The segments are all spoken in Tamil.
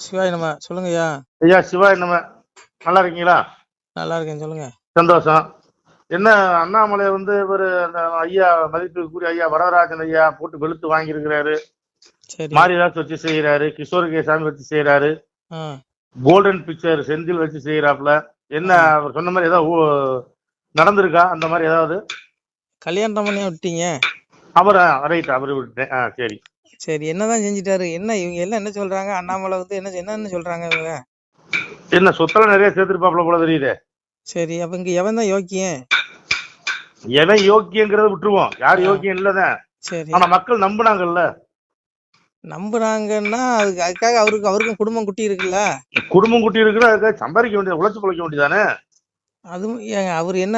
சிவாய் நம்ம சொல்லுங்க ஐயா. ஐயா சிவாய் நம்ம நல்லா இருக்கீங்களா? நல்லா இருக்கேன், சொல்லுங்க. சந்தோஷம். என்ன அண்ணாமலை ஒரு அந்த ஐயா மதிப்புக்குரிய ஐயா வரதராஜன் ஐயா போட்டு வெளுத்து வாங்கியிருக்கிறாரு. சரி. மாரிதாஸ் வச்சு செய்யறாரு, கிஷோர் கேசாமி வச்சு செய்யறாரு, கோல்டன் பிக்சர் செந்தில் வச்சு செய்யறாப்ல. என்ன அவர் சொன்ன மாதிரி ஏதாவது நடந்திருக்கா? அந்த மாதிரி ஏதாவது கல்யாணம் பண்ணி விட்டீங்க அவரை? ரைட், அவரு விட்டேன். சரி சரி. என்னதான் செஞ்சுட்டாரு? என்ன இவங்க எல்லாம் என்ன சொல்றாங்க? அண்ணாமலை என்னன்னு சொல்றாங்க இவங்க? என்ன சொத்தெல்லாம் நிறைய சேர்த்திருப்பாப்ல போல தெரியுது. சரி, அப்ப இங்க எவன் தான் யோக்கியம்? எவன் யோக்கியங்கிறத விட்டுருவோம், யார் யோக்கியம் இல்லதான். சரி, ஆனா மக்கள் நம்புனாங்கல்ல. நம்புறாங்கன்னா அதுக்காக அவருக்கும் குடும்பம் குட்டி இருக்குல்ல. குடும்பம் குட்டி இருக்குன்னா அதுக்காக சம்பாதிக்க வேண்டியது, உழைச்சு பிழைக்க வேண்டியதானே. அதுவும் அவர் என்ன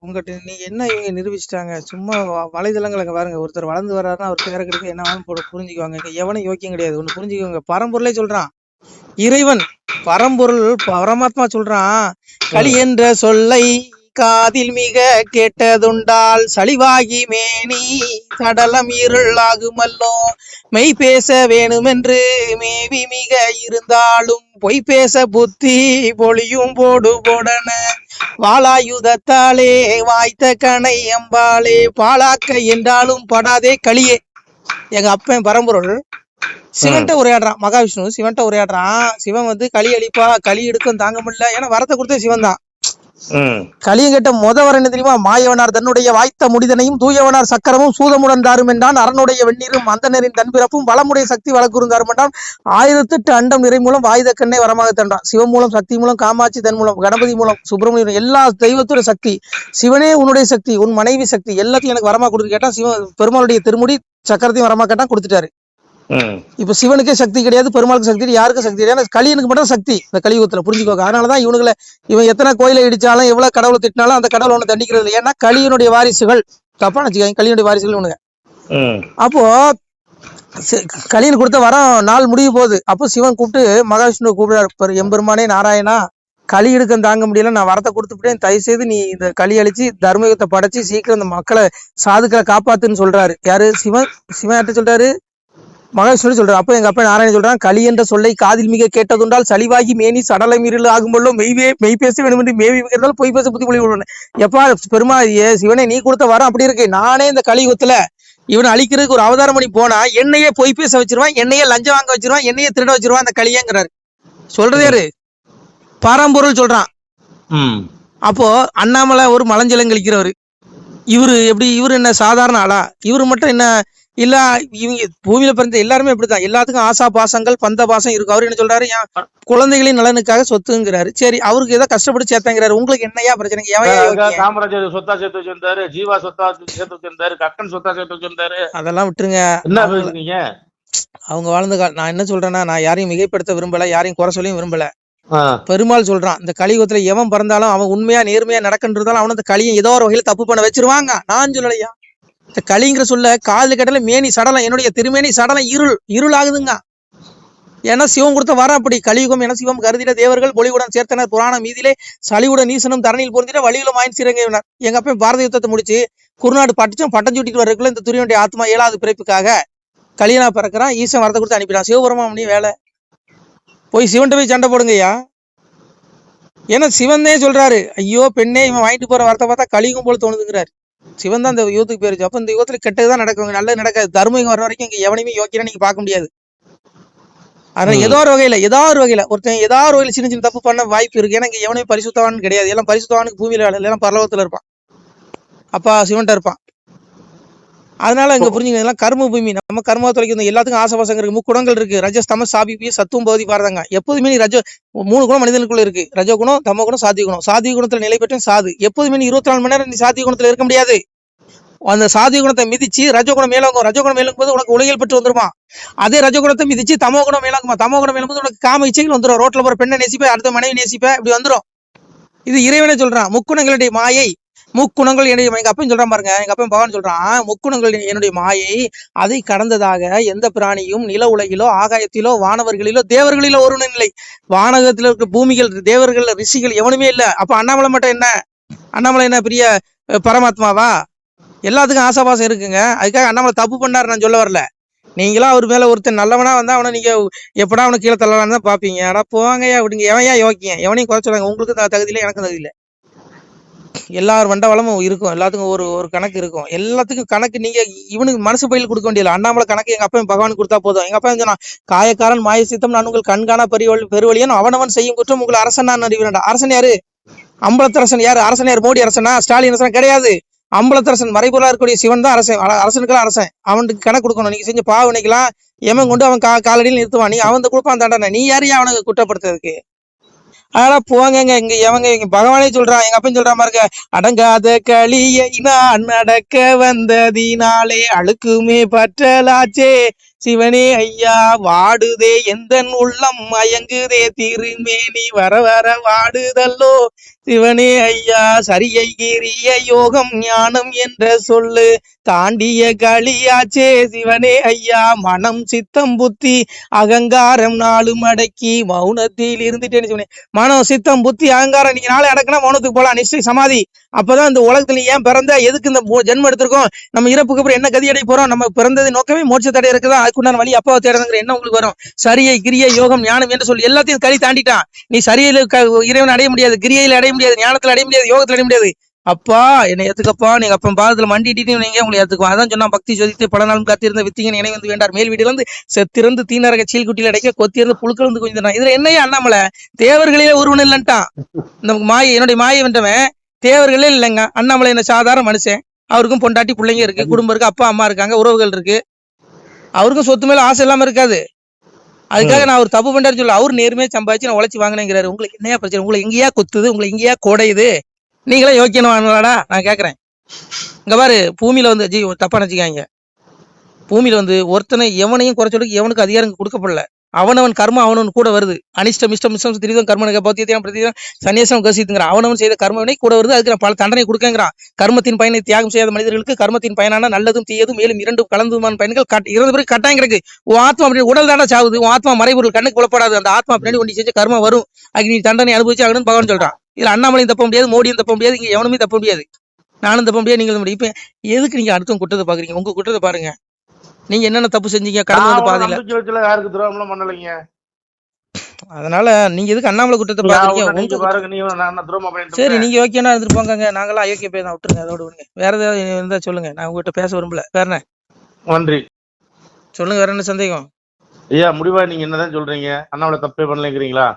உங்ககிட்ட நீங்க என்ன இவங்க நிரூபிச்சிட்டாங்க? சும்மா வலைதளங்களை பாருங்க. ஒருத்தர் வளர்ந்து வர்றாருன்னா அவர் பேர கிடைக்க என்ன புரிஞ்சுக்குவாங்க. இங்க எவனும் யோக்கியம் கிடையாது. ஒண்ணு புரிஞ்சுக்கோங்க, பரம்பொருளே சொல்றான். இறைவன் பரம்பொருள் பரமாத்மா சொல்றான், களி என்ற சொல்லை காதில் மிக கேட்டதுண்டால் சளிவாகி மேனி சடலம் இருள் ஆகுமல்லோ. மெய் பேச வேணுமென்று மேவி மிக இருந்தாலும் பொய் பேச புத்தி பொழியும் போடு போடன. வாளாயுதத்தாலே வாய்த்த கணை அம்பாளே பாலாக்க என்றாலும் படாதே களியே. எங்க அப்பன் பரம்பொருள் சிவன்ட்ட உரையாடுறான். மகாவிஷ்ணு சிவன்ட்ட உரையாடுறான். சிவன் களி அளிப்பா, களி எடுக்கும் தாங்க முடியல. ஏன்னா வரத்தை கொடுத்தே சிவன் தான். களியும் கேட்ட வர என்ன தெரியுமா? மாயவனார் தன்னுடைய வாய்த்த முடிதனையும் தூயவனார் சக்கரமும் சூதமுடன் தாரும் என்றான். அரணுடைய வெந்நீரும் அந்தனரின் தன்பிறப்பும் வளமுடைய சக்தி வளர்க்குறுந்தாரும் என்றான். 1008 அண்டம் நிறை மூலம் வாயுத கண்ணை வரமாக தன்றான். சிவன் மூலம், சக்தி மூலம், காமாட்சி தன் மூலம், கணபதி மூலம், சுப்பிரமணியம், எல்லா தெய்வத்தோட சக்தி. சிவனே உன்னுடைய சக்தி, உன் மனைவி சக்தி, எல்லாத்தையும் எனக்கு வரமா கொடுத்து கேட்டா சிவன் பெருமாளுடைய திருமுடி சக்கரத்தையும் வரமா கேட்டான், கொடுத்துட்டாரு. இப்ப சிவனுக்கே சக்தி கிடையாது, பெருமாளுக்கு சக்தி, யாருக்கும் சக்தி கிடையாது. கலியனுக்கு மட்டும் சக்தி இந்த கலியுகத்துல, புரிஞ்சுக்கோங்க. அதனாலதான் இவனுங்களை இவன் எத்தனை கோயிலை இடிச்சாலும் எவ்வளவு கடவுளை திட்டினாலும் அந்த கடவுளை ஒண்ணு தண்டிக்கிறது இல்லை. ஏன்னா கலியனுடைய வாரிசுகள். தப்பா நினைச்சுக்காங்க, கலியனுடைய வாரிசுகள் இவனுங்க. அப்போ கலியன் கொடுத்த வரம் நாள் முடிய போகுது. அப்போ சிவன் கூப்பிட்டு மகாவிஷ்ணு கூப்பிடுறாரு, எம்பெருமானே நாராயணா, களி எடுக்க தாங்க முடியல, நான் வரத்தை கொடுத்துட்டேன், தயவு செய்து நீ இந்த களி அழிச்சு தர்மயுகத்தை படைச்சு சீக்கிரம் இந்த மக்களை சாதுக்களை காப்பாத்துன்னு சொல்றாரு. யாரு? சிவன். சிவன் யார்ட்ட சொல்றாரு? மகாவிஷ்ணு சொல்றாரு. அப்ப எங்க அப்பா நாராயணன் சொல்றான், களி என்ற சொல்லை காதில் மிக கேட்டதுண்டால் சளிவாகி மேனி சடலை மீறல் ஆகும்போது மெய் பேச வேண்டும் என்று மேவி மிகிறதால் பொய் பேச புத்தி பொழி விடுவேன். எப்பா பெருமா சிவனே, நீ கொடுத்த வரம் அப்படி இருக்கு. நானே இந்த கலியுகத்துல இவனை அழிக்கிறதுக்கு ஒரு அவதாரம் பண்ணி போனா என்னையே பொய் பேச வச்சிருவான், என்னையே லஞ்சம் வாங்க வச்சிருவான், என்னையே திருட வச்சிருவான் அந்த களியங்கிறாரு. சொல்றது யாரு? பரம்பொருள் சொல்றான். அப்போ அண்ணாமலை ஒரு மலஞ்சலம் கழிக்கிறவரு. இவரு எப்படி? இவரு என்ன சாதாரண ஆளா? இவரு மட்டும் என்ன இல்ல, இவங்க பூமியில பிறந்த எல்லாருமே இப்படித்தான். எல்லாத்துக்கும் ஆசா பாசங்கள், பந்த பாசம் இருக்கும். அவரு என்ன சொல்றாரு? குழந்தைகளின் நலனுக்காக சொத்துங்கிறாரு. சரி, அவருக்கு ஏதோ கஷ்டப்பட்டு சேர்த்தாங்கிறாரு. உங்களுக்கு என்னையா பிரச்சனை? காமராஜர் சொத்தா சேர்த்து வச்சிருந்தாரு, ஜீவா சொத்தா சேர்த்து வச்சிருந்தாரு, கக்கன் சொத்தா சேர்த்து வச்சிருந்தாரு. அதெல்லாம் விட்டுருங்க. அவங்க வாழ்ந்த நான் என்ன சொல்றேன்னா, நான் யாரையும் மிகைப்படுத்த விரும்பல, யாரையும் குறை சொல்லியும் விரும்பல. பெருமாள் சொல்றான், இந்த கலியுகத்துல எவன் பிறந்தாலும் அவன் உண்மையா நேர்மையா நடக்கின்றதாலும் அவன் அந்த கலியை ஏதோ ஒரு வகையில தப்பு பண்ண வச்சிருவாங்க. நான் சொல்லலையா? இந்த களிங்கிற சொல்ல காதல கேட்டால மேனி சடலம், என்னுடைய திருமேனி சடலம் இருள் ஆகுதுங்க. ஏன்னா சிவம் கொடுத்த வர அப்படி. கலியுகம் என சிவம் கருதிட தேவர்கள் பொலிவுடன் சேர்த்தனர் புராண மீதிலே சளிவுடன் நீசனும் தரணியில் பொருந்திட வழியிலும் ஆயின் சீரங்கினார். எங்க அப்ப பாரத யுத்தத்தை முடிச்சு குருநாடு பட்டம் சூட்டிட்டு வரக்குள்ள இந்த துரியனுடைய ஆத்மா 7வது பிறப்புக்காக கலியனா பிறக்கிறான். ஈசன் வரத்தை கொடுத்து அனுப்பிடான். சிவபெருமான் வேலை போய் சிவன்ட்ட போய் சண்டை போடுங்கய்யா. ஏன்னா சிவன் தான் சொல்றாரு, ஐயோ பெண்ணே, இவன் வாங்கிட்டு போற வரத்தை பார்த்தா கலியுகம் போல தோணுதுங்கிறாரு. சிவன் தான் இந்த யுகத்துக்கு போயிருச்சு. அப்ப இந்த யுகத்துல கெட்டதுதான் நடக்குங்க, நல்லது நடக்காது. தர்மம் வர வரைக்கும் இங்க எவனையுமே யோக்கியனா நீங்க பார்க்க முடியாது. அதனால ஏதோ ஒரு வகையில ஒருத்தன் ஏதாவது ஒரு வகையில சின்ன சின்ன தப்பு பண்ண வாய்ப்பு இருக்கு. ஏன்னா இங்க எவனையும் பரிசுத்தவான்னு கிடையாது. எல்லாம் பரிசுத்தவானுக்கு பூமியில எல்லாம் பரலோகத்துல இருப்பான், அப்பா சிவன்ட்ட இருப்பான். அதனால இங்க புரிஞ்சுங்க, இதெல்லாம் கர்ம பூமி. நம்ம கர்மா தொலைக்கும். எல்லாத்துக்கும் ஆசபாசம் இருக்கு. முக்குணங்கள் இருக்கு, ரஜஸ்தம சாபி சத்துவம் பகுதி பாருங்க. எப்போதுமே நீ 3 குணம் மனிதனுக்குள்ள இருக்கு. ரஜோ குணம், தமோ குணம், சாத்விக குணம். சாத்விக குணத்துல நிலை பெற்ற சாது. எப்போதுமே நீ 24 மணி நேரம் நீ சாத்விக குணத்துல இருக்க முடியாது. அந்த சாத்விக குணத்தை மிதிச்சு ரஜோகுணம் மேலோங்கும். ரஜோகுணம் மேலோங்கும் போது உனக்கு உலகில் பெற்று வந்துருமா. அதே ரஜோகுணத்தை மிதிச்சு தமோ குணம் மேலோங்குமா. தமோ குணம் மேலும் போது உனக்கு காம இச்சைகள் வந்துடும். ரோட்ல போற பெண்ணை நேசிப்ப, அடுத்த மனைவி நேசிப்ப, இப்படி வந்துடும். இது இறைவனே சொல்றான். முக்குணங்களுடைய மாயை, முக்குணங்கள் என்னுடைய. எங்க அப்பன் சொல்றான் பாருங்க, எங்க அப்பன் பகவான் சொல்றான், முக்குணங்கள் என்னுடைய மாயை, அதை கடந்ததாக எந்த பிராணியும் நில உலகிலோ ஆகாயத்திலோ வானவர்களிலோ தேவர்களிலோ ஒருவனும் இல்லை. வானகத்துல இருக்க பூமிகள், தேவர்கள், ரிஷிகள் எவனுமே இல்லை. அப்ப அண்ணாமலை மட்டும் என்ன? அண்ணாமலை என்ன பெரிய பரமாத்மாவா? எல்லாத்துக்கும் ஆசாபாசம் இருக்குங்க. அதுக்காக அண்ணாமலை தப்பு பண்ணாரு நான் சொல்ல வரல. நீங்களா அவர் மேல ஒருத்தர் நல்லவனா வந்தா அவனை நீங்க எப்படா அவனை கீழே தள்ளலான்னு தான் பாப்பீங்க. ஆனா போவாங்கய்யா விடுங்க. எவன் ஏன் யோக்கியம்? எவனையும் குறை சொல்லுவாங்க. உங்களுக்கு தகுதி இல்லை, எனக்கும் தகுதி இல்லை. எல்லாரும் வண்டவளமும் இருக்கும். எல்லாத்துக்கும் ஒரு ஒரு கணக்கு இருக்கும். எல்லாத்துக்கும் கணக்கு நீங்க இவனுக்கு மனசு பயில கொடுக்க வேண்டியது. அண்ணாமலை கணக்கு எங்க அப்பா பகவான் கொடுத்தா போதும். எங்க அப்பா சொன்னா, காயக்காரன் மாய சித்தம் நான் உங்கள் கண்காணா பெருவழியன் அவனவன் செய்யும் குற்றம் உங்களை அரசன் நான் அறிவிடா. அரசன் யாரு? அம்பலத்தரசன் யாரு? அரசன் யாரு? மோடி அரசனா? ஸ்டாலின் அரசன் கிடையாது. அம்பலத்தரசன் மறைபொருளா இருக்கக்கூடிய சிவன் தான் அரசன். அரசனுக்கெல்லாம் அரசன். அவனுக்கு கணக்கு கொடுக்கணும். நீங்க செஞ்ச பாவனைக்கெல்லாம் எவன் கொண்டு அவன் காலடியில் நிறுத்துவான். நீ அவன் கொடுப்பான் தண்டனை. நீ யாரையும் அவனுக்கு குற்றப்படுத்துறதுக்கு? அதெல்லாம் போங்க. இங்க எவங்க இங்க பகவானே சொல்றான். எங்க அப்பன் சொல்ற மாதிரி அடங்காத களியை நான் நடக்க வந்ததினாலே அழுக்குமே பற்றலாச்சே சிவனே ஐயா வாடுதே எந்தன் உள்ளம் மயங்குதே திருமேனி வர வர வாடுதல்லோ சிவனே ஐயா சரியை கிரிய யோகம் ஞானம் என்ற சொல்லு தாண்டிய களியாச்சே சிவனே ஐயா மனம் சித்தம் புத்தி அகங்காரம் நாளும் அடக்கி மௌனத்தில் இருந்துட்டேன்னு சொன்னேன். மனம் சித்தம் புத்தி அகங்காரம் நீங்க நாளை அடக்குனா மௌனத்துக்கு போலாம். நிச்சயம் சமாதி. அப்பதான் இந்த உலகத்துல ஏன் பிறந்த, எதுக்கு இந்த ஜென்மம் எடுத்திருக்கோம், நம்ம இறப்புக்கு அப்புறம் என்ன கதி அடைய போறோம், நம்ம பிறந்தது நோக்கமே மோட்சத்தடை இருக்குதா, அதுக்குண்டான வழி அப்பாவை தேடுங்கிற என்ன உங்களுக்கு வரும். சரியை கிரியை யோகம் ஞானம் என்று சொல்லி எல்லாத்தையும் கழி தாண்டிட்டான். நீ சரியில இறைவன் அடைய முடியாது, கிரியையில அடைய முடியாது, ஞானத்துல அடைய முடியாது, யோகத்துல அடைய முடியாது. அப்பா என்னை ஏத்துக்கப்பா, நீங்க அப்ப பாதத்துல மண்டிட்டு நீங்க உங்களை ஏத்துக்குவோம். அதான் சொன்னா பக்தி ஜோதித்து பல நாளும் காத்திருந்த வித்திங்கன் இணை வந்து வேண்டார் மேல் வீடுல இருந்து செத்திருந்து தீநரக சீல் குட்டியில் அடைக்க கொத்தியிருந்து புழுக்கள் வந்து கொஞ்சம். இதுல என்னையா அண்ணாமலை தேவர்களே ஒருவன் இல்லன்ட்டான். இந்த மாயை என்னுடைய மாயை வென்றவன் தேவர்களே இல்லைங்க. அண்ணாமலை என்ன சாதாரண மனுஷன். அவருக்கும் பொண்டாட்டி பிள்ளைங்க இருக்கு, குடும்பம் இருக்கு, அப்பா அம்மா இருக்காங்க, உறவுகள் இருக்கு. அவருக்கும் சொத்து மேல ஆசை இல்லாம இருக்காது. அதுக்காக நான் அவர் தப்பு பண்றாரு சொல்ல. அவர் நேர்மையா சம்பாதிச்சு நான் உழைச்சி வாங்கினேங்கிறாரு. உங்களுக்கு என்னையா பிரச்சனை? உங்களை எங்கேயா கொத்துது, உங்களை எங்கேயா கோடையுது? நீங்களே யோக்கியமானடா நான் கேக்குறேன். இங்க பாரு, பூமியில வந்து தப்பா நினைச்சுக்காங்க. பூமியில வந்து ஒருத்தனை எவனையும் குறை சொல்லிக்கு எவனுக்கு அதிகாரம் கொடுக்கப்படல. அவனவன் கர்மம் அவனவன் கூட வருது. அனிஷ்டம் இஷ்டம் மிஷ்டம் திரிதம் கர்மனுக்கு பௌத்தியம் பிரதிதம் சன்னியாசம் கசித்துங்கிறான். அவனவன் செய்த கர்மவினை கூட வருது. அதுக்கு நான் பல தண்டனை கொடுக்கங்கிறான். கர்மத்தின் பயனை தியாகம் செய்யாத மனிதர்களுக்கு கர்மத்தின் பயனான நல்லதும் தீயதும் மேலும் இரண்டும் கலந்துமான பயன்கள் இறந்த பிறகு கட்டாயம் கிடக்கு. உன் ஆத்மா அப்படி உடல் தானே சாவுது. உன் ஆத்மா மறைபொருள் கண்ணுக்கு புலப்படாது. அந்த ஆத்மா பின்னாடி ஒண்ணு செஞ்ச கர்மம் வரும். அதுக்கு நீ தண்டனை அனுபவிச்சு ஆகணும்னு பகவான் சொல்றான். இதுல அண்ணாமலையும் தப்ப முடியாது, மோடியும் தப்ப முடியாது, இங்க எவனுமே தப்ப முடியாது, நானும் தப்ப முடியாது, நீங்களும் முடியும். இப்ப எதுக்கு நீங்க அடுத்தவங்க குற்றத்தை பாக்குறீங்க? உங்க குற்றத்தை பாருங்க. நீங்க என்னென்ன தப்பு செஞ்சீங்க கடந்து வந்து பாதையில. யாருக்கு துரோகம் பண்ணலைங்க. அதனால நீங்க எதுக்கு அண்ணாமலை குற்றத்தை பாக்குறீங்க? சரி, நீங்க ஓகேனா இருந்துட்டு போங்க. நாங்களாம் அயோக்கிய பேர் தான், விட்டுருங்க. அதோட விடுங்க. வேற ஏதாவது இருந்தா சொல்லுங்க. நான் உங்ககிட்ட பேச விரும்பல. வேற என்ன? நன்றி. சொல்லுங்க, வேற என்ன சந்தேகம்? ஐயா முடிவா நீங்க என்னதான் சொல்றீங்க? அண்ணாமலை தப்பே பண்ணலைங்கிறீங்களா?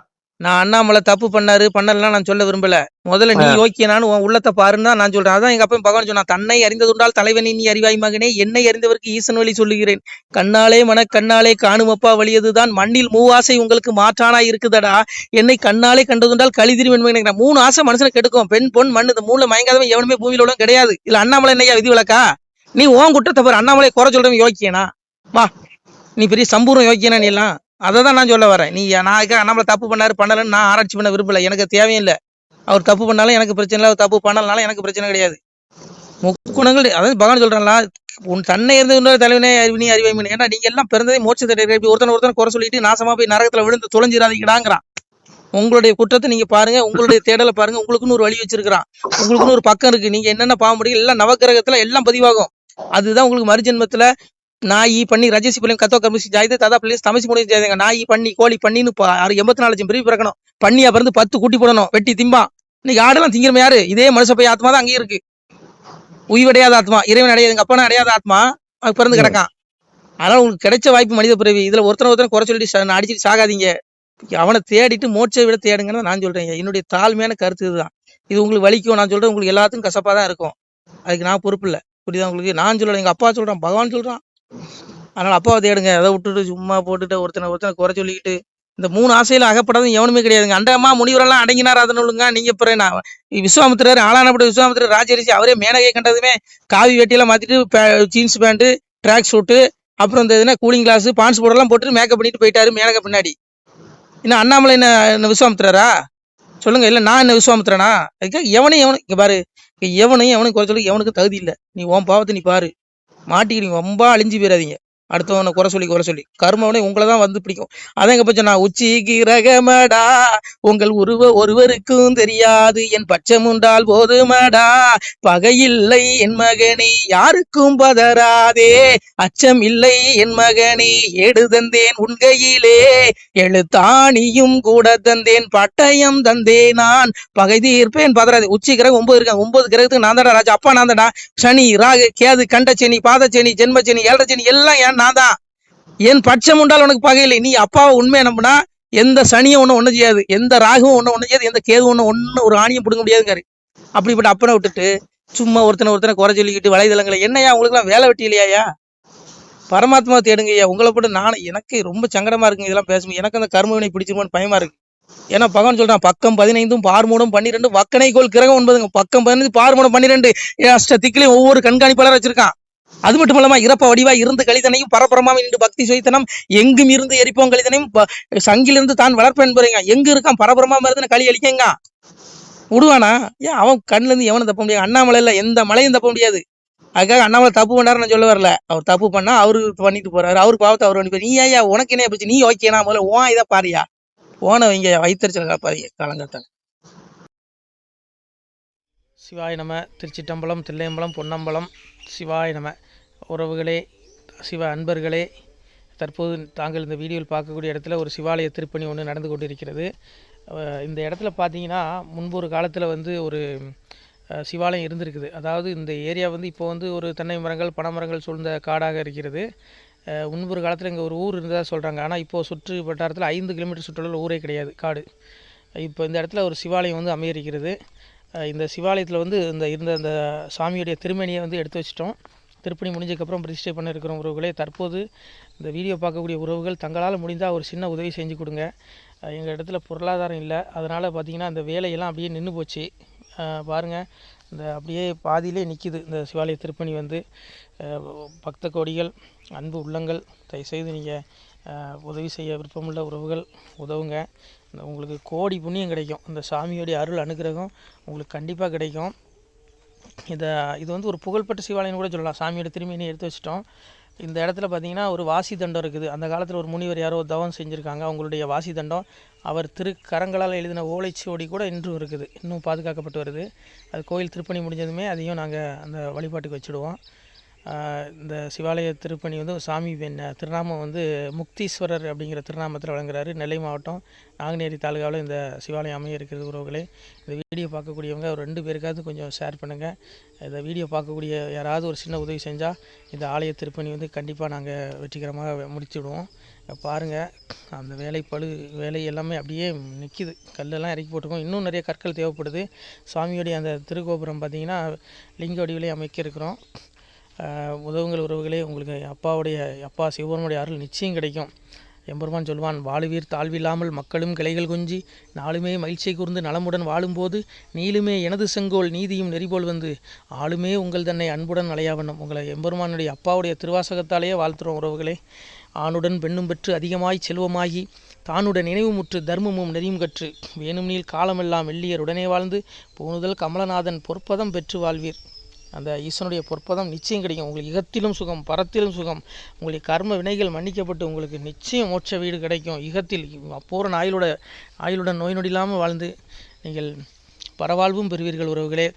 நான் அண்ணாமலை தப்பு பண்ணாரு பண்ணலாம் நான் சொல்ல விரும்பல. முதல்ல நீ யோக்கியனானு உன் உள்ளத்தை பாருன்னு நான் சொல்றேன். அதான் எங்க அப்பா பகவான் சொன்னா, தன்னை அறிந்ததுண்டால் தலைவனை நீ அறிவாய் மகனே, என்னை அறிந்தவருக்கு ஈசன் வழி சொல்லுகிறேன். கண்ணாலே கண்ணாலே காணுமப்பா வழியதுதான் மண்ணில் மூவாசை உங்களுக்கு மாற்றானா இருக்குதடா. என்னை கண்ணாலே கண்டதுண்டால் கழிதிரி வெண்மை. 3 ஆசை மனுஷனை கெடுக்கும். பெண் பொன் மண் இந்த 3 மயங்காதவன் எவனுமே பூமியில உள்ள கிடையாது. இல்ல அண்ணாமலை என்னையா விதி விளக்கா? நீ உன் குற்றத்தை பாரு. அண்ணாமலை குறை சொல்றவன் யோக்கியனா? வா, நீ பெரிய சம்பூர்ணம் யோக்கியனா? நீ எல்லாம் அதான் நான் சொல்ல வரேன். நீ நான் நம்மள தப்பு பண்ணலன்னு நான் ஆராய்ச்சி பண்ண விரும்பல. எனக்கு தேவையும் இல்லை. அவர் தப்பு பண்ணாலும் எனக்கு பிரச்சனை இல்லை, அவர் தப்பு பண்ணலனாலும் எனக்கு பிரச்சனை கிடையாது. முக்குணங்கள் அதாவது பகவான் சொல்றாங்களா, உன் தன்னை இருந்து இன்னொரு தலைவனே அறிவினி அறிவாய்மணி. ஏன்னா நீங்க எல்லாம் பிறந்ததே மோட்சத்தை ஒருத்தனை குறை சொல்லிட்டு நாசமா போய் நரகத்துல விழுந்து தொலைஞ்சிடாதீங்கடாங்கிறான். உங்களுடைய குற்றத்தை நீங்க பாருங்க, உங்களுடைய தேடலை பாருங்க. உங்களுக்குன்னு ஒரு வழி வச்சிருக்கிறான், உங்களுக்குன்னு ஒரு பக்கம் இருக்கு. நீங்க என்னென்ன பாவ முடியும் எல்லாம் நவகிரகத்துல எல்லாம் பதிவாகும். அதுதான் உங்களுக்கு மறுஜென்மத்துல நாயி பண்ணி ரஜசி பள்ளி கத்தோ கமிசி ஜாயுது ததா பிள்ளை தமிசி முடிவு ஜாயுங்க. நாயி பண்ணி கோழி பண்ணின்னு 84 லட்சம் பிரிவு பிறக்கணும். பண்ணியா பிறந்து 10 கூட்டி போடணும், வெட்டி திம்பா. இன்னைக்கு ஆடெல்லாம் திங்கிறமே யாரு? இதே மனுஷ போய் ஆத்மா தான் அங்கேயும் இருக்கு. உய்வடையாத ஆத்மா, இறைவன் அடையாது, எங்க அப்பா அடையாத ஆத்மா அது பிறந்து கிடக்கான். அதனால உங்களுக்கு கிடைச்ச வாய்ப்பு மனித பிறவி. இதுல ஒருத்தனை குறை சொல்லிட்டு அடிச்சுட்டு சாகாதீங்க. அவனை தேடிட்டு மோட்சை விட தேடுங்கன்னு நான் சொல்றேன். என்னுடைய தாழ்மையான கருத்து இதுதான். இது உங்களுக்கு வலிக்கும். நான் சொல்றேன், உங்களுக்கு எல்லாத்துக்கும் கசப்பா தான் இருக்கும். அதுக்கு நான் பொறுப்பு இல்லை. புரியுதா உங்களுக்கு? நான் சொல்றேன், எங்க அப்பா சொல்றான், பகவான் சொல்றான். அதனால அப்பாவை தேடுங்க. அதை விட்டுட்டு சும்மா போட்டுட்டு ஒருத்தனை குறை சொல்லிக்கிட்டு இந்த 3 ஆசையில அகப்படாதும் எவனுமே கிடையாதுங்க. அண்டமா முனிவரெல்லாம் அடங்கினார் அதனுங்க. நீங்க பிறகு விஸ்வாமித்திரர் ஆளானப்பட்ட விஸ்வாமித்திரர் ராஜரிசி அவரே மேனகை கண்டதுமே காவி வெட்டியெல்லாம் மாத்திட்டு ஜீன்ஸ் பேண்ட் ட்ராக் ஷூட்டு அப்புறம் இந்த இதுனா கூலிங் கிளாஸ் பான்ஸ் போர்டெல்லாம் போட்டு மேக்கப் பண்ணிட்டு போயிட்டாரு மேனகை பின்னாடி. இன்னும் அண்ணாமலை என்ன விஸ்வாமித்திரரா? சொல்லுங்க. இல்ல நான் என்ன விஸ்வாமித்திரனா? அதுக்காக எவனையும் இங்க பாரு, எவனையும் குறை சொல்லி எவனுக்கு தகுதி இல்லை. நீ உன் பாவத்தை நீ பாரு, மாட்டிக்கிறீங்க. ரொம்ப அழிஞ்சு போயிடாதீங்க. அடுத்தவனை குறை சொல்லி கர்மவனை உங்களை தான் வந்து பிடிக்கும். அதான் எங்க பட்சம் நான் உச்சி கிரகமடா உங்கள் ஒருவருக்கும் தெரியாது என் பட்சம் உண்டால் போதுமடா பகையில்லை என் மகனே யாருக்கும் பதறாதே அச்சம் இல்லை என் மகனே ஏடு தந்தேன் உண்கையிலே எழுத்தாணியும் கூட தந்தேன் பட்டயம் தந்தேன் நான் பகை தீர்ப்பேன் பதறாதே. உச்சி கிரகம் 9 இருக்காங்க. 9 கிரகத்துக்கு நான் தான்டா ராஜா. அப்பா நான் தான்டா. சனி ராகு கேது கண்டச்சனி பாதச்சனி ஜென்மச்சனி ஏழரைச்சனி எல்லாம் ஏன் நான் தான். என் பட்சம் உண்டால் உனக்கு பகையில்லை. நீ அப்பாவை உண்மையை நம்பினா எந்த சனியும் ஒன்றும் செய்யாது, எந்த ராகுவும் ஒன்றும் செய்யாது, எந்த கேது ஒன்று ஒரு ஆணியும் பிடுங்க முடியாதுங்காரு. அப்படிப்பட்ட அப்பனை விட்டுட்டு சும்மா ஒருத்தனை குறை சொல்லிக்கிட்டு வலைதளங்களை என்னையா உங்களுக்குலாம் வேலை வெட்டி இல்லையா? பரமாத்மா தேடுங்கய்யா. உங்களை போட்டு எனக்கு ரொம்ப சங்கடமா இருக்குங்க இதெல்லாம் பேசும்போது. எனக்கு அந்த கர்மவினை பிடிச்சிருமோன்னு பயமா இருக்கு. ஏன்னா பகவான் சொல்றான் பக்கம் 15 பார்மூடம் 12 வக்கணைக்கோள் கிரகம் 9ங்க. பக்கம் 15 பார்மூடம் 12 அஷ்ட திக்கிலையும் ஒவ்வொரு கண்காணிப்பாளர் வச்சிருக்கான். அது மட்டும் இல்லாம இறப்ப வடிவா இருந்து கழிதனையும் பரபரமாம நின்று பக்தி சுயத்தனம் எங்கும் இருந்து எரிப்போம் கழிதனையும் சங்கிலிருந்து தான் வளர்ப்பேன் பாருங்க. எங்க இருக்கான் பரபரமா இருந்து களி அழிக்கங்க விடுவானா? ஏன் அவன் கண்ணுல இருந்து எவனும் தப்ப முடியாது. அண்ணாமலையில எந்த மலையும் தப்ப முடியாது. அதுக்காக அண்ணாமலை தப்பு பண்ணாரு நான் சொல்ல வரல. அவர் தப்பு பண்ணா அவரு பண்ணிட்டு போறாரு, அவருக்கு பாவத்தை அவர் பண்ணி. நீ ஐயா உனக்கு என்ன போச்சு? நீ ஓகேனா முதல்ல ஓன் இதை பாரியா ஓன வைங்க வைத்தறிச்சல் காப்பாதிங்க காலங்காத்தாங்க. சிவாய நம. திருச்சிட்டம்பலம் தில்லையம்பலம் பொன்னம்பலம். சிவாய நம. உறவுகளே, சிவ அன்பர்களே, தற்போது தாங்கள் இந்த வீடியோவில் பார்க்கக்கூடிய இடத்துல ஒரு சிவாலய திருப்பணி ஒன்று நடந்து கொண்டிருக்கிறது. இந்த இடத்துல பார்த்தீங்கன்னா முன்பு ஒரு காலத்தில் ஒரு சிவாலயம் இருந்திருக்குது. அதாவது இந்த ஏரியா இப்போ ஒரு தென்னை மரங்கள் பனை மரங்கள் சூழ்ந்த காடாக இருக்கிறது. முன்பொரு காலத்தில் இங்கே ஒரு ஊர் இருந்ததாக சொல்கிறாங்க. ஆனால் இப்போது சுற்று வட்டாரத்தில் 5 கிலோமீட்டர் சுற்றுலாவில் ஊரே கிடையாது, காடு. இப்போ இந்த இடத்துல ஒரு சிவாலயம் அமையிருக்கிறது. இந்த சிவாலயத்தில் இருந்த அந்த சாமியுடைய திருமணியை எடுத்து வச்சிட்டோம். திருப்பணி முடிஞ்சதுக்கப்புறம் பிரதிஷ்டை பண்ண இருக்கிற உறவுகளே, தற்போது இந்த வீடியோ பார்க்கக்கூடிய உறவுகள் தங்களால் முடிந்தால் ஒரு சின்ன உதவி செஞ்சு கொடுங்க. எங்கள் இடத்துல பொருளாதாரம் இல்லை, அதனால் பார்த்திங்கன்னா அந்த வேலையெல்லாம் அப்படியே நின்று போச்சு. பாருங்கள், இந்த அப்படியே பாதியிலே நிற்கிது இந்த சிவாலய திருப்பணி. பக்த கோடிகள், அன்பு உள்ளங்கள், தயவுசெய்து நீங்கள் உதவி செய்ய விருப்பமுள்ள உறவுகள் உதவுங்க. உங்களுக்கு கோடி புண்ணியம் கிடைக்கும். இந்த சாமியோடைய அருள் அனுகிரகம் உங்களுக்கு கண்டிப்பாக கிடைக்கும். இது ஒரு புகழ்பெற்ற சிவாலயம் கூட சொல்லலாம். சாமியோட திருமணியை எடுத்து வச்சிட்டோம். இந்த இடத்துல பார்த்திங்கன்னா ஒரு வாசி தண்டம் இருக்குது. அந்த காலத்தில் ஒரு முனிவர் யாரோ தவம் செஞ்சுருக்காங்க. அவங்களுடைய வாசி தண்டம் அவர் திருக்கரங்களால் எழுதின ஓலைச்சுவடி கூட இன்றும் இருக்குது, இன்னும் பாதுகாக்கப்பட்டு வருது. அது கோயில் திருப்பணி முடிஞ்சதுமே அதையும் நாங்கள் அந்த வழிபாட்டுக்கு வச்சுடுவோம். இந்த சிவாலய திருப்பணி சாமி திருநாமம் முக்தீஸ்வரர் அப்படிங்கிற திருநாமத்தில் வழங்குறாரு. நெல்லை மாவட்டம் நாங்குநேரி தாலுகாவில் இந்த சிவாலயம் அமைய இருக்கிறது. உறவுகளே, இந்த வீடியோ பார்க்கக்கூடியவங்க ஒரு 2 பேருக்காவது கொஞ்சம் ஷேர் பண்ணுங்கள். இந்த வீடியோ பார்க்கக்கூடிய யாராவது ஒரு சின்ன உதவி செஞ்சால் இந்த ஆலய திருப்பணி கண்டிப்பாக நாங்கள் வெற்றிகரமாக முடிச்சுடுவோம். பாருங்கள், அந்த வேலை எல்லாமே அப்படியே நிற்கிது. கல்லெல்லாம் இறக்கி போட்டிருக்கோம். இன்னும் நிறைய கற்கள் தேவைப்படுது. சுவாமியோடைய அந்த திருக்கோபுரம் பார்த்திங்கன்னா லிங்க வடிவிலே அமைக்க இருக்கிறோம். உதவுங்கள் உறவுகளே. உங்களுக்கு அப்பா சிவபெருமானுடைய அருள் நிச்சயம் கிடைக்கும். எம்பெருமான் சொல்வான், வாழுவீர் தாழ்வில்லாமல் மக்களும் கிளைகள் கொஞ்சி நாளுமே மகிழ்ச்சியை கூர்ந்து நலமுடன் வாழும்போது நீளுமே எனது செங்கோல் நீதியும் நெறிபோல் ஆளுமே உங்கள் தன்னை அன்புடன் அலையாவண்ணம். உங்களை எம்பெருமானுடைய அப்பாவுடைய திருவாசகத்தாலேயே வாழ்த்துறோம் உறவுகளே. ஆணுடன் பெண்ணும் பெற்று அதிகமாய் செல்வமாகி தானுடன் நினைவுமுற்று தர்மமும் நெறியும் கற்று வேணும் நீள் காலமெல்லாம் வெள்ளியர் உடனே வாழ்ந்து போனுதல் கமலநாதன் பொற்பதம் பெற்று வாழ்வீர். அந்த ஈசனுடைய பொற்பதம் நிச்சயம் கிடைக்கும். உங்களுக்கு இகத்திலும் சுகம் பரத்திலும் சுகம். உங்களுடைய கர்ம வினைகள் மன்னிக்கப்பட்டு உங்களுக்கு நிச்சயம் மோட்ச வீடு கிடைக்கும். இகத்தில் பூரண ஆயுளுடன் நோய் நொடி இல்லாமல் வாழ்ந்து நீங்கள் பரவாழ்வும் பெறுவீர்கள். உறவுகளே,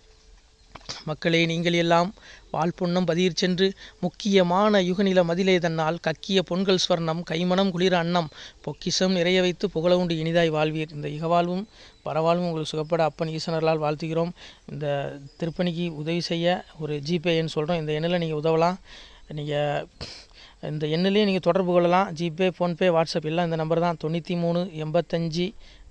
மக்களே, நீங்கள் எல்லாம் வாழ்பொன்னம் பதியிற் சென்று முக்கியமான யுகநில மதிலே தன்னால் கக்கிய பொன்கள் ஸ்வர்ணம் கைமணம் குளிர அன்னம் பொக்கிஷம் நிறைய வைத்து புகழவுண்டு இனிதாய் வாழ்வீர். இந்த இகவாழ்வும் பரவாழ்வும் உங்களுக்கு சுகப்பட அப்பன் ஈசனர்களால் வாழ்த்துகிறோம். இந்த திருப்பணிக்கு உதவி செய்ய ஒரு ஜிபே எண் சொல்கிறோம். இந்த எண்ணில் நீங்கள் உதவலாம். நீங்கள் இந்த எண்ணிலே நீங்கள் தொடர்பு கொள்ளலாம். ஜிபே, ஃபோன்பே, வாட்ஸ்அப் எல்லாம் இந்த நம்பர் தான். 93 85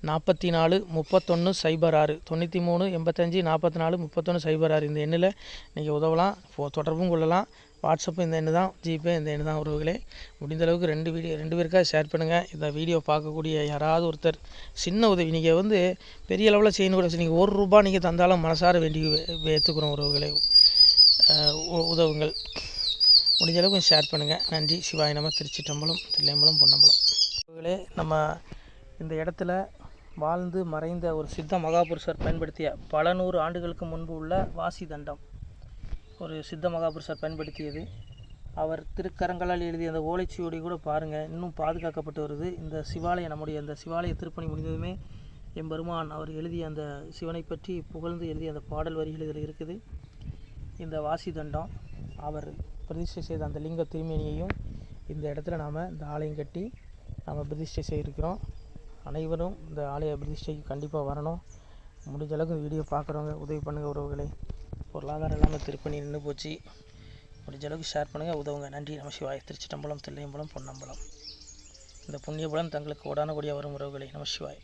44 31 06 93 85 44 31 06. இந்த எண்ணில் நீங்கள் உதவலாம், தொடர்பும் கொள்ளலாம். வாட்ஸ்அப்பு இந்த எண்ணு தான், ஜிபே இந்த எண்ணு தான். உறவுகளே, முடிந்தளவுக்கு 2 பேருக்காக ஷேர் பண்ணுங்கள். இந்த வீடியோ பார்க்கக்கூடிய யாராவது ஒருத்தர் சின்ன உதவி, நீங்கள் பெரிய அளவில் செய்யணும் கூட, நீங்கள் ₹1 நீங்கள் தந்தாலும் மனசார வேண்டி ஏற்றுக்கிறோம். உறவுகளே, உதவுங்கள். முடிஞ்ச அளவுக்கு ஷேர் பண்ணுங்கள். நன்றி. சிவாய நம. திருச்சிட்டம்பலம் தில்லையம்பலம் பொன்னம்பலம். உறவுகளே, நம்ம இந்த இடத்துல வாழ்ந்து மறைந்த ஒரு சித்த மகாபுருஷர் பயன்படுத்திய பல 100 ஆண்டுகளுக்கு முன்பு உள்ள வாசி தண்டம் ஒரு சித்த மகாபுருஷர் பயன்படுத்தியது. அவர் திருக்கரங்களால் எழுதிய அந்த ஓலைச்சுவடி கூட பாருங்கள், இன்னும் பாதுகாக்கப்பட்டு வருது. இந்த சிவாலயம், நம்முடைய அந்த சிவாலய திருப்பணி முடிந்ததுமே எம்பெருமான் அவர் எழுதிய அந்த சிவனை பற்றி புகழ்ந்து எழுதிய அந்த பாடல் வரிகள் இதில் இருக்குது. இந்த வாசி தண்டம், அவர் பிரதிஷ்டை செய்த அந்த லிங்க திருமேனியையும் இந்த இடத்துல நாம் இந்த ஆலயம் கட்டி நாம் பிரதிஷ்டை செய்திருக்கிறோம். அனைவரும் இந்த ஆலய பிரதிஷ்டைக்கு கண்டிப்பாக வரணும். முடிஞ்ச அளவுக்கு இந்த வீடியோ பார்க்குறவங்க உதவி பண்ணுங்கள் உறவுகளை. பொருளாதாரம் இல்லாமல் திருப்பணி நின்று போச்சு. முடிஞ்ச அளவுக்கு ஷேர் பண்ணுங்கள், உதவுங்க. நன்றி. நமசிவாய். திருச்சிட்டம்பலம், தில்லையம்பலம், பொன்னம்பலம். இந்த புண்ணியபலம் தங்களுக்கு கோடான கோடியாக வரும் உறவுகளை. நமசிவாய்.